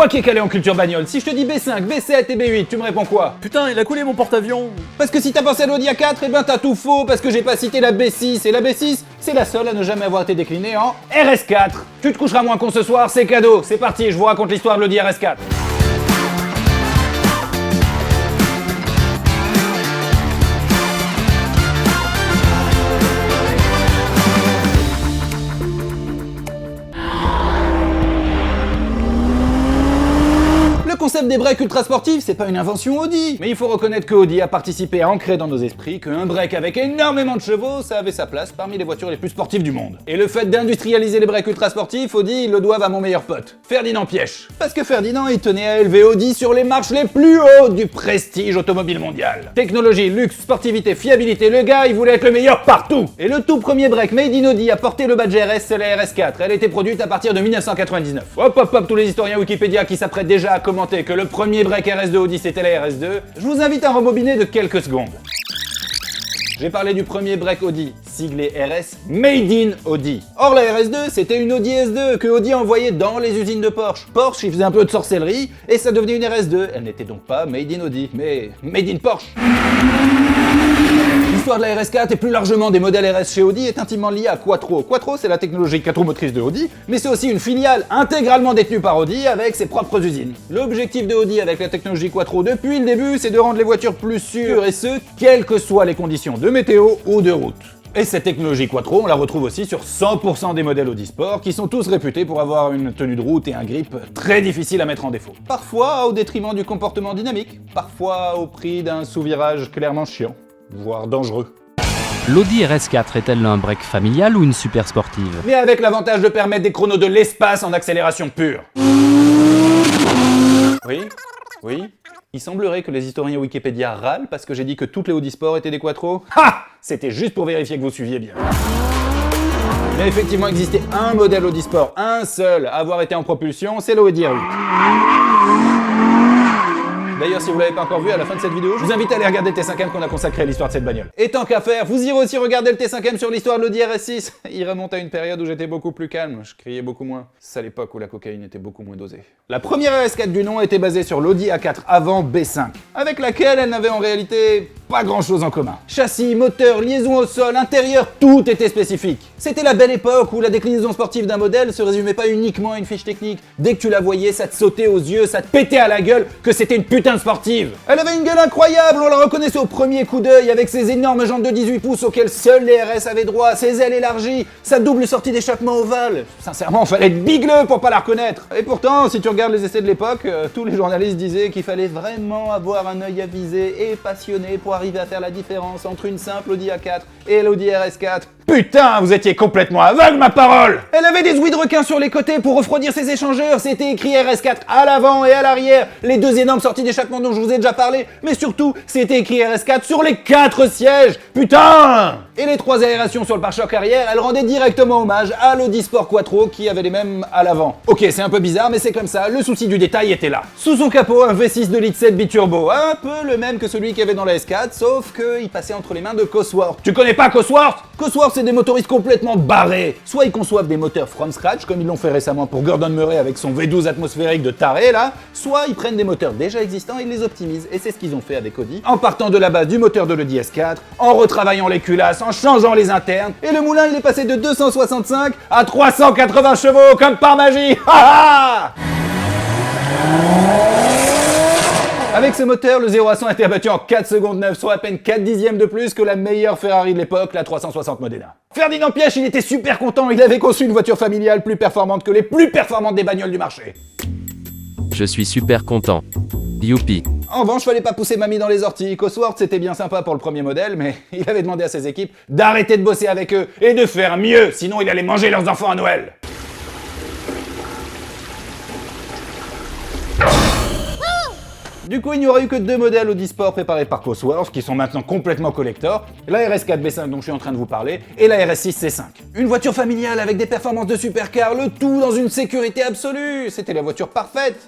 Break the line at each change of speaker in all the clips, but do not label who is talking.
Toi qui es calé en culture bagnole, si je te dis B5, B7 et B8, tu me réponds quoi?
Putain, il a coulé mon porte-avions.
Parce que si t'as pensé à l'Audi A4, eh ben t'as tout faux, parce que j'ai pas cité la B6, et la B6, c'est la seule à ne jamais avoir été déclinée en RS4. Tu te coucheras moins con ce soir, c'est cadeau. C'est parti, je vous raconte l'histoire de l'Audi RS4. Le concept des breaks ultra sportifs, c'est pas une invention Audi. Mais il faut reconnaître que Audi a participé à ancrer dans nos esprits qu'un break avec énormément de chevaux, ça avait sa place parmi les voitures les plus sportives du monde. Et le fait d'industrialiser les breaks ultra sportifs, Audi, ils le doivent à mon meilleur pote, Ferdinand Piëch. Parce que Ferdinand, il tenait à élever Audi sur les marches les plus hautes du prestige automobile mondial. Technologie, luxe, sportivité, fiabilité, le gars, il voulait être le meilleur partout. Et le tout premier break made in Audi à porter le badge RS, c'est la RS4. Elle était produite à partir de 1999. Hop hop hop, tous les historiens Wikipédia qui s'apprêtent déjà à commenter que le premier break RS de Audi c'était la RS2, je vous invite à rembobiner de quelques secondes. J'ai parlé du premier break Audi, siglé RS, Made in Audi. Or la RS2, c'était une Audi S2 que Audi envoyait dans les usines de Porsche. Porsche, il faisait un peu de sorcellerie, et ça devenait une RS2. Elle n'était donc pas Made in Audi, mais Made in Porsche. L'histoire de la RS4 et plus largement des modèles RS chez Audi est intimement liée à Quattro. Quattro, c'est la technologie 4 roues motrices de Audi, mais c'est aussi une filiale intégralement détenue par Audi avec ses propres usines. L'objectif de Audi avec la technologie Quattro depuis le début, c'est de rendre les voitures plus sûres, et ce, quelles que soient les conditions de météo ou de route. Et cette technologie Quattro, on la retrouve aussi sur 100% des modèles Audi Sport, qui sont tous réputés pour avoir une tenue de route et un grip très difficile à mettre en défaut. Parfois au détriment du comportement dynamique, parfois au prix d'un sous-virage clairement chiant, voire dangereux.
L'Audi RS4 est-elle un break familial ou une super sportive?
Mais avec l'avantage de permettre des chronos de l'espace en accélération pure. Oui. Il semblerait que les historiens Wikipédia râlent parce que j'ai dit que toutes les Audi Sport étaient des Quattro. Ha! C'était juste pour vérifier que vous suiviez bien. Il a effectivement existé un modèle Audi Sport, un seul, à avoir été en propulsion, c'est l'Audi R8. D'ailleurs, si vous l'avez pas encore vu à la fin de cette vidéo, je vous invite à aller regarder le T5M qu'on a consacré à l'histoire de cette bagnole. Et tant qu'à faire, vous irez aussi regarder le T5M sur l'histoire de l'Audi RS6. Il remonte à une période où j'étais beaucoup plus calme, je criais beaucoup moins. C'est à l'époque où la cocaïne était beaucoup moins dosée. La première RS4 du nom était basée sur l'Audi A4 avant B5, avec laquelle elle n'avait en réalité pas grand chose en commun. Châssis, moteur, liaison au sol, intérieur, tout était spécifique. C'était la belle époque où la déclinaison sportive d'un modèle se résumait pas uniquement à une fiche technique. Dès que tu la voyais, ça te sautait aux yeux, ça te pétait à la gueule que c'était une putain de sportive. Elle avait une gueule incroyable, on la reconnaissait au premier coup d'œil avec ses énormes jantes de 18 pouces auxquelles seuls les RS avaient droit, ses ailes élargies, sa double sortie d'échappement ovale. Sincèrement, fallait être bigleux pour pas la reconnaître. Et pourtant, si tu regardes les essais de l'époque, tous les journalistes disaient qu'il fallait vraiment avoir un œil avisé et passionné pour arriver à faire la différence entre une simple Audi A4 et l'Audi RS4. Putain, vous étiez complètement aveugle, ma parole! Elle avait des ouïes de requin sur les côtés pour refroidir ses échangeurs, c'était écrit RS4 à l'avant et à l'arrière, les deux énormes sorties d'échappement dont je vous ai déjà parlé, mais surtout, c'était écrit RS4 sur les 4 sièges! Putain! Et les 3 aérations sur le pare-choc arrière, elles rendaient directement hommage à l'Audi Sport Quattro qui avait les mêmes à l'avant. Ok, c'est un peu bizarre, mais c'est comme ça, le souci du détail était là. Sous son capot, un V6 de litre 7 biturbo, un peu le même que celui qu'il y avait dans la S4, sauf qu'il passait entre les mains de Cosworth. Tu connais pas Cosworth? Cosworth, c'est des motoristes complètement barrés. Soit ils conçoivent des moteurs from scratch, comme ils l'ont fait récemment pour Gordon Murray avec son V12 atmosphérique de taré là, soit ils prennent des moteurs déjà existants et ils les optimisent. Et c'est ce qu'ils ont fait avec Audi, en partant de la base du moteur de l'Audi S4, en retravaillant les culasses, en changeant les internes, et le moulin il est passé de 265 à 380 chevaux, comme par magie. Ha ha! Avec ce moteur, le 0 à 100 a été abattu en 4 secondes 9, soit à peine 4 dixièmes de plus que la meilleure Ferrari de l'époque, la 360 Modena. Ferdinand Piëch, il était super content, il avait conçu une voiture familiale plus performante que les plus performantes des bagnoles du marché.
Je suis super content. Youpi.
En revanche, fallait pas pousser mamie dans les orties. Cosworth, c'était bien sympa pour le premier modèle, mais il avait demandé à ses équipes d'arrêter de bosser avec eux et de faire mieux, sinon il allait manger leurs enfants à Noël. Du coup, il n'y aura eu que 2 modèles Audi Sport préparés par Cosworth, qui sont maintenant complètement collector, la RS4 B5 dont je suis en train de vous parler, et la RS6 C5. Une voiture familiale avec des performances de supercar, le tout dans une sécurité absolue. C'était la voiture parfaite.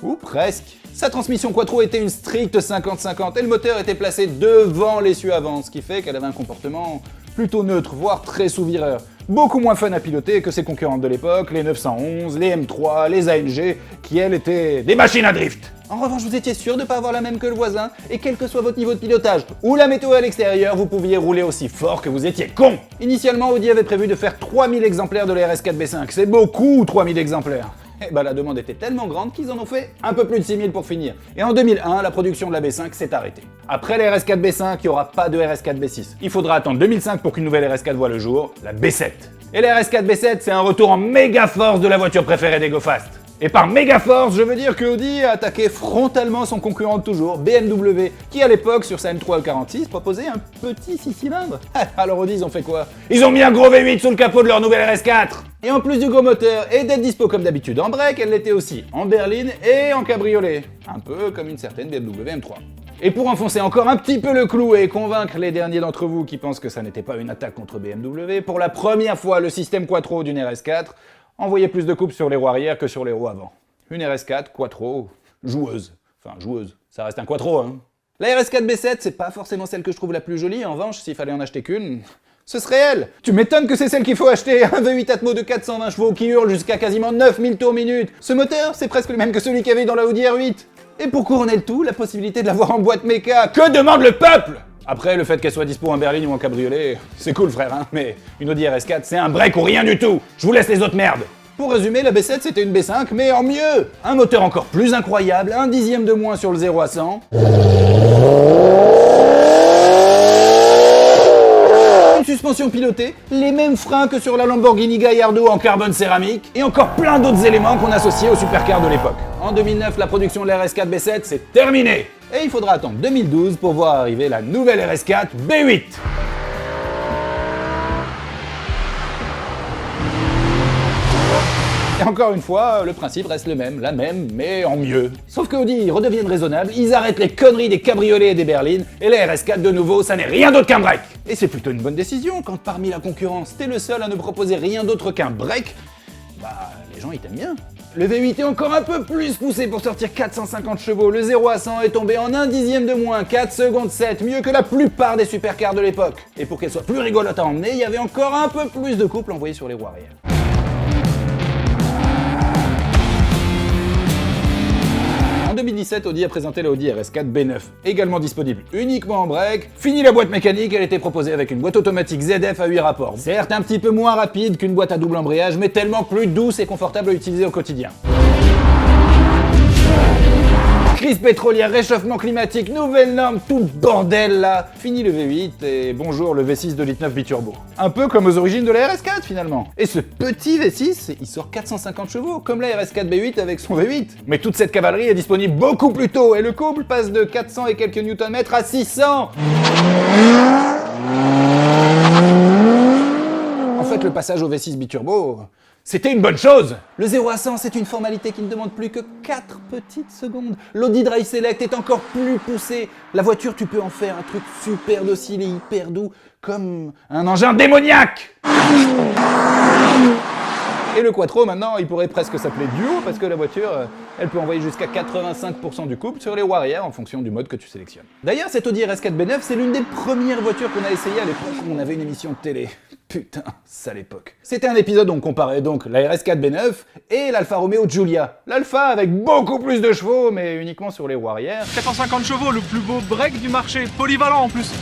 Ou presque. Sa transmission Quattro était une stricte 50-50 et le moteur était placé devant l'essieu avant, ce qui fait qu'elle avait un comportement plutôt neutre, voire très sous-vireur. beaucoup moins fun à piloter que ses concurrentes de l'époque, les 911, les M3, les AMG, qui elles étaient des machines à drift. En revanche, vous étiez sûr de pas avoir la même que le voisin, et quel que soit votre niveau de pilotage ou la météo à l'extérieur, vous pouviez rouler aussi fort que vous étiez con. Initialement, Audi avait prévu de faire 3000 exemplaires de la RS4 B5, c'est beaucoup 3000 exemplaires. Et bah la demande était tellement grande qu'ils en ont fait un peu plus de 6000 pour finir. Et en 2001, la production de la B5 s'est arrêtée. Après la RS4 B5, il n'y aura pas de RS4 B6. Il faudra attendre 2005 pour qu'une nouvelle RS4 voie le jour, la B7. Et la RS4 B7, c'est un retour en méga force de la voiture préférée des GoFast. Et par méga force, je veux dire que Audi a attaqué frontalement son concurrent de toujours, BMW, qui à l'époque, sur sa M3 E46, proposait un petit 6 cylindres. Alors Audi, ils ont fait quoi? Ils ont mis un gros V8 sous le capot de leur nouvelle RS4. Et en plus du gros moteur et d'être dispo comme d'habitude en break, elle l'était aussi en berline et en cabriolet. Un peu comme une certaine BMW M3. Et pour enfoncer encore un petit peu le clou et convaincre les derniers d'entre vous qui pensent que ça n'était pas une attaque contre BMW, pour la première fois, le système Quattro d'une RS4 envoyait plus de couple sur les roues arrière que sur les roues avant. Une RS4 Quattro joueuse. Enfin, joueuse. Ça reste un Quattro, hein. La RS4 B7, c'est pas forcément celle que je trouve la plus jolie. En revanche, s'il fallait en acheter qu'une, ce serait elle. Tu m'étonnes que c'est celle qu'il faut acheter. Un V8 Atmo de 420 chevaux qui hurle jusqu'à quasiment 9000 tours minute. Ce moteur, c'est presque le même que celui qu'il y avait dans la Audi R8. Et pour couronner le tout, la possibilité de l'avoir en boîte méca. Que demande le peuple? Après, le fait qu'elle soit dispo en berline ou en cabriolet, c'est cool frère, hein, mais une Audi RS4, c'est un break ou rien du tout. Je vous laisse les autres merdes. Pour résumer, la B7 c'était une B5, mais en mieux. Un moteur encore plus incroyable, un dixième de moins sur le 0 à 100. Une suspension pilotée, les mêmes freins que sur la Lamborghini Gallardo en carbone céramique, et encore plein d'autres éléments qu'on associait aux supercars de l'époque. En 2009, la production de la RS4 B7 c'est terminé. Et il faudra attendre 2012 pour voir arriver la nouvelle RS4 B8. Et encore une fois, le principe reste le même, la même, mais en mieux. Sauf qu'Audi, ils redeviennent raisonnables, ils arrêtent les conneries des cabriolets et des berlines, et la RS4 de nouveau, ça n'est rien d'autre qu'un break. Et c'est plutôt une bonne décision, quand parmi la concurrence, t'es le seul à ne proposer rien d'autre qu'un break, bah les gens ils t'aiment bien. Le V8 est encore un peu plus poussé pour sortir 450 chevaux, le 0 à 100 est tombé en un dixième de moins, 4 secondes 7, mieux que la plupart des supercars de l'époque. Et pour qu'elle soit plus rigolote à emmener, il y avait encore un peu plus de couple envoyé sur les roues arrière. En 2017, Audi a présenté la Audi RS4 B9, également disponible uniquement en break. Fini la boîte mécanique, elle était proposée avec une boîte automatique ZF à 8 rapports. Certes un petit peu moins rapide qu'une boîte à double embrayage, mais tellement plus douce et confortable à utiliser au quotidien. Crise pétrolière, réchauffement climatique, nouvelles normes, tout le bordel là. Fini le V8 et bonjour le V6 de litre 9 biturbo. Un peu comme aux origines de la RS4 finalement. Et ce petit V6, il sort 450 chevaux, comme la RS4 B8 avec son V8. Mais toute cette cavalerie est disponible beaucoup plus tôt et le couple passe de 400 et quelques Nm à 600. En fait, le passage au V6 biturbo, c'était une bonne chose. Le 0 à 100, c'est une formalité qui ne demande plus que 4 petites secondes. L'Audi Drive Select est encore plus poussé. La voiture, tu peux en faire un truc super docile et hyper doux, comme un engin démoniaque. Et le Quattro, maintenant, il pourrait presque s'appeler Duo, parce que la voiture, elle peut envoyer jusqu'à 85% du couple sur les roues arrière en fonction du mode que tu sélectionnes. D'ailleurs, cette Audi RS4 B9, c'est l'une des premières voitures qu'on a essayées à l'époque où on avait une émission de télé. Putain, sale époque. C'était un épisode où on comparait donc la RS4 B9 et l'Alfa Romeo Giulia. L'Alfa avec beaucoup plus de chevaux, mais uniquement sur les roues arrière.
450 chevaux, le plus beau break du marché, polyvalent en plus.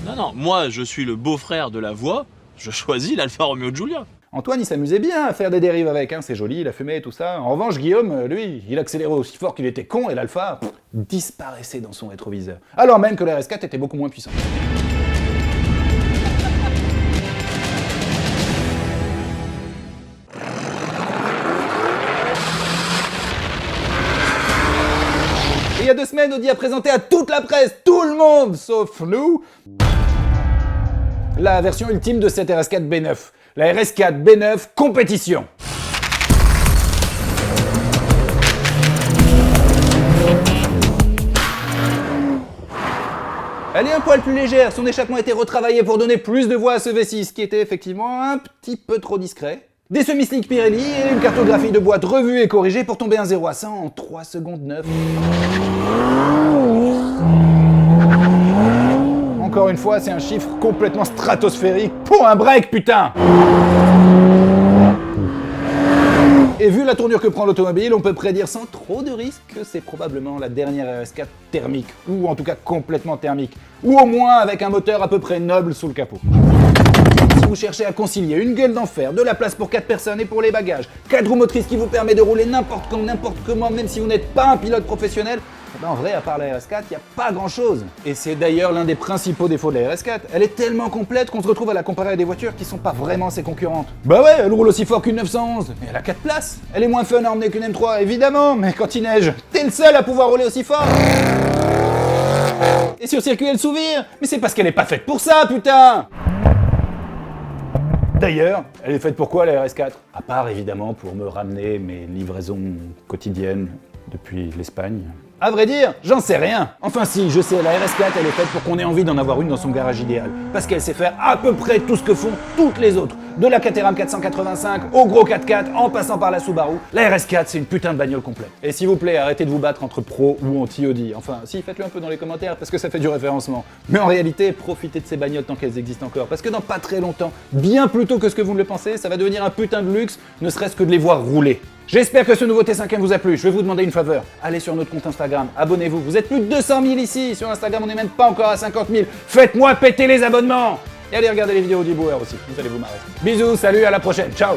Non, moi je suis le beau-frère de la voix, je choisis l'Alfa Romeo Giulia.
Antoine, il s'amusait bien à faire des dérives avec, hein, c'est joli, la fumée et tout ça. En revanche, Guillaume, lui, il accélérait aussi fort qu'il était con et l'Alfa disparaissait dans son rétroviseur. Alors même que la RS4 était beaucoup moins puissante. Et il y a 2 semaines, Audi a présenté à toute la presse, tout le monde, sauf nous, la version ultime de cette RS4 B9. La RS4 B9 Compétition. Elle est un poil plus légère, son échappement a été retravaillé pour donner plus de voix à ce V6, qui était effectivement un petit peu trop discret. Des semi-slicks Pirelli et une cartographie de boîte revue et corrigée pour tomber un 0 à 100 en 3 secondes 9. En encore une fois, c'est un chiffre complètement stratosphérique pour un break, putain! Et vu la tournure que prend l'automobile, on peut prédire sans trop de risque que c'est probablement la dernière RS4 thermique, ou en tout cas complètement thermique, ou au moins avec un moteur à peu près noble sous le capot. Si vous cherchez à concilier une gueule d'enfer, de la place pour 4 personnes et pour les bagages, 4 roues motrices qui vous permet de rouler n'importe quand, n'importe comment, même si vous n'êtes pas un pilote professionnel, eh ben en vrai, à part la RS4, il n'y a pas grand chose. Et c'est d'ailleurs l'un des principaux défauts de la RS4. Elle est tellement complète qu'on se retrouve à la comparer à des voitures qui sont pas vraiment ses concurrentes. Bah ouais, elle roule aussi fort qu'une 911, mais elle a 4 places. Elle est moins fun à emmener qu'une M3, évidemment, mais quand il neige, t'es le seul à pouvoir rouler aussi fort. Et sur circuit, elle s'ouvre. Mais c'est parce qu'elle est pas faite pour ça, putain! D'ailleurs, elle est faite pour quoi la RS4? À part évidemment pour me ramener mes livraisons quotidiennes depuis l'Espagne. À vrai dire, j'en sais rien. Enfin si, je sais, la RS4 elle est faite pour qu'on ait envie d'en avoir une dans son garage idéal. Parce qu'elle sait faire à peu près tout ce que font toutes les autres. De la Caterham 485 au gros 4x4 en passant par la Subaru, la RS4 c'est une putain de bagnole complète. Et s'il vous plaît, arrêtez de vous battre entre pro ou anti-Audi. Enfin si, faites-le un peu dans les commentaires parce que ça fait du référencement. Mais en réalité, profitez de ces bagnoles tant qu'elles existent encore. Parce que dans pas très longtemps, bien plus tôt que ce que vous ne le pensez, ça va devenir un putain de luxe, ne serait-ce que de les voir rouler. J'espère que ce nouveau T5M vous a plu. Je vais vous demander une faveur. Allez sur notre compte Instagram, abonnez-vous. Vous êtes plus de 200 000 ici. Sur Instagram, on n'est même pas encore à 50 000. Faites-moi péter les abonnements. Et allez regarder les vidéos d'Ibouer aussi. Vous allez vous marrer. Bisous, salut, à la prochaine. Ciao.